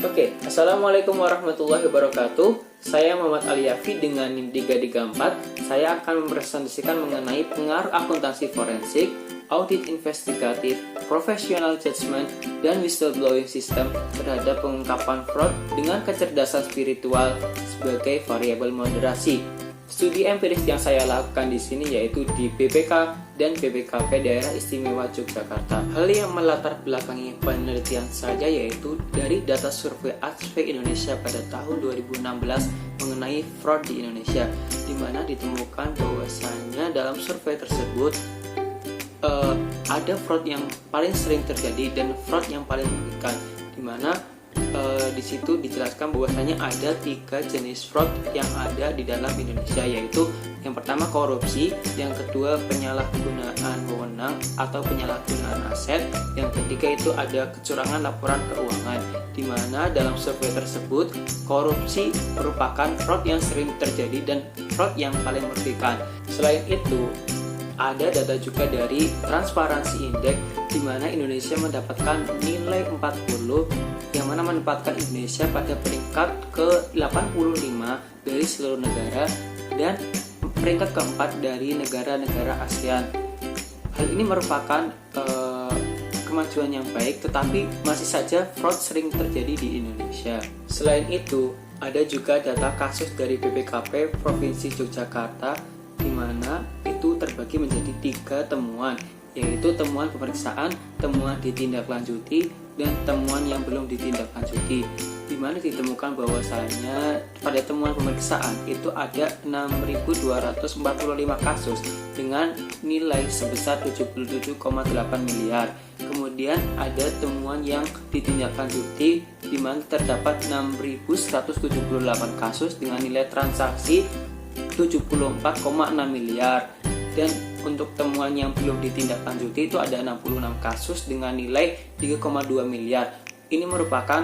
Oke, Assalamualaikum warahmatullahi wabarakatuh. Saya Muhammad Aliafi dengan NIM 334. Saya akan mempresentasikan mengenai pengaruh akuntansi forensik, audit investigatif, professional judgment, dan whistleblowing system terhadap pengungkapan fraud dengan kecerdasan spiritual sebagai variabel moderasi. Studi empiris yang saya lakukan di sini yaitu di BPK dan BPKP Daerah Istimewa Yogyakarta. Hal yang melatar belakangi penelitian saya yaitu dari data survei Adsvay Indonesia pada tahun 2016 mengenai fraud di Indonesia, di mana ditemukan bahwasanya dalam survei tersebut ada fraud yang paling sering terjadi dan fraud yang paling mengerikan, di mana di situ dijelaskan bahwasanya ada 3 jenis fraud yang ada di dalam Indonesia, yaitu yang pertama korupsi, yang kedua penyalahgunaan wewenang atau penyalahgunaan aset, yang ketiga itu ada kecurangan laporan keuangan, di mana dalam survei tersebut korupsi merupakan fraud yang sering terjadi dan fraud yang paling merugikan. Selain itu ada data juga dari Transparency Index, di mana Indonesia mendapatkan nilai 40, yang mana menempatkan Indonesia pada peringkat ke-85 dari seluruh negara dan peringkat keempat dari negara-negara ASEAN. Hal ini merupakan kemajuan yang baik, tetapi masih saja fraud sering terjadi di Indonesia. Selain itu, ada juga data kasus dari BPKP Provinsi Yogyakarta, di mana itu terbagi menjadi 3 temuan, yaitu temuan pemeriksaan, temuan ditindaklanjuti, dan temuan yang belum ditindaklanjuti, di mana ditemukan bahwasanya pada temuan pemeriksaan itu ada 6.245 kasus dengan nilai sebesar 77,8 miliar. Kemudian ada temuan yang ditindaklanjuti, di mana terdapat 6.178 kasus dengan nilai transaksi 74,6 miliar. Dan untuk temuan yang belum ditindaklanjuti itu ada 66 kasus dengan nilai 3,2 miliar. Ini merupakan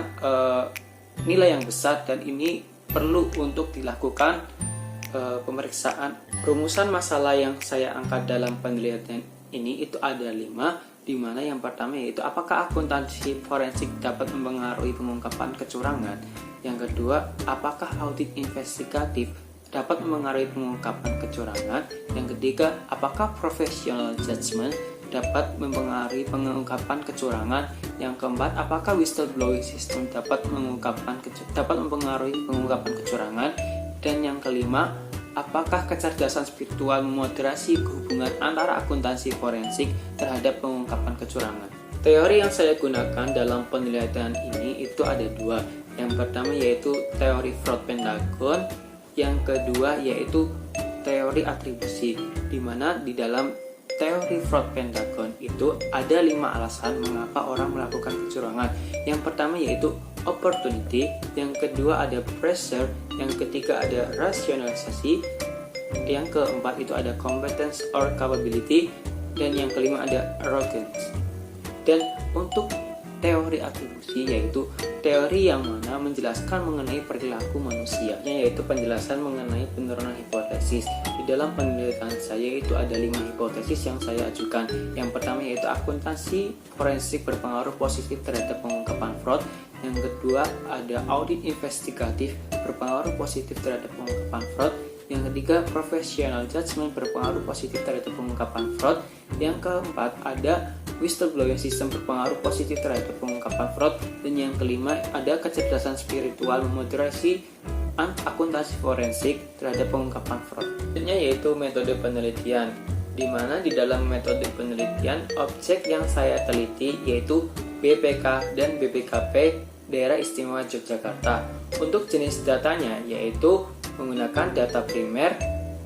nilai yang besar dan ini perlu untuk dilakukan pemeriksaan. Rumusan masalah yang saya angkat dalam penelitian ini itu ada 5, di mana yang pertama yaitu apakah akuntansi forensik dapat mempengaruhi pengungkapan kecurangan. Yang kedua, apakah audit investigatif dapat mempengaruhi pengungkapan kecurangan. Yang ketiga, apakah professional judgment dapat mempengaruhi pengungkapan kecurangan. Yang keempat, apakah whistleblowing system dapat mempengaruhi pengungkapan kecurangan. Dan yang kelima, apakah kecerdasan spiritual memoderasi hubungan antara akuntansi forensik terhadap pengungkapan kecurangan. Teori yang saya gunakan dalam penelitian ini itu ada 2. Yang pertama yaitu teori fraud Pentagon. Yang kedua yaitu teori atribusi, di mana di dalam teori fraud Pentagon itu ada 5 alasan mengapa orang melakukan kecurangan. Yang pertama yaitu opportunity, yang kedua ada pressure, yang ketiga ada rasionalisasi, yang keempat itu ada competence or capability, dan yang kelima ada arrogance. Dan untuk teori atribusi yaitu teori yang mana menjelaskan mengenai perilaku manusia, yaitu penjelasan mengenai penurunan hipotesis. Di dalam penelitian saya itu ada 5 hipotesis yang saya ajukan. Yang pertama yaitu akuntansi forensik berpengaruh positif terhadap pengungkapan fraud. Yang kedua ada audit investigatif berpengaruh positif terhadap pengungkapan fraud. Yang ketiga, professional judgment berpengaruh positif terhadap pengungkapan fraud. Yang keempat, ada whistleblowing system berpengaruh positif terhadap pengungkapan fraud. Dan yang kelima, ada kecerdasan spiritual memoderasi akuntansi forensik terhadap pengungkapan fraud. Selanjutnya yaitu metode penelitian, di mana di dalam metode penelitian objek yang saya teliti yaitu BPK dan BPKP Daerah Istimewa Yogyakarta. Untuk jenis datanya yaitu menggunakan data primer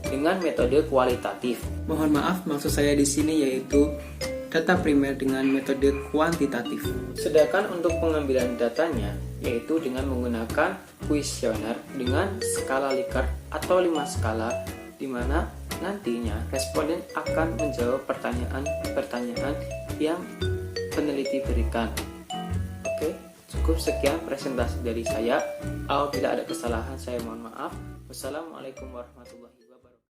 dengan metode kualitatif. Mohon maaf, maksud saya di sini yaitu data primer dengan metode kuantitatif. Sedangkan untuk pengambilan datanya yaitu dengan menggunakan kuesioner dengan skala Likert atau 5 skala, di mana nantinya responden akan menjawab pertanyaan-pertanyaan yang peneliti berikan. Oke, cukup sekian presentasi dari saya. Apabila ada kesalahan saya mohon maaf. Wassalamualaikum warahmatullahi wabarakatuh.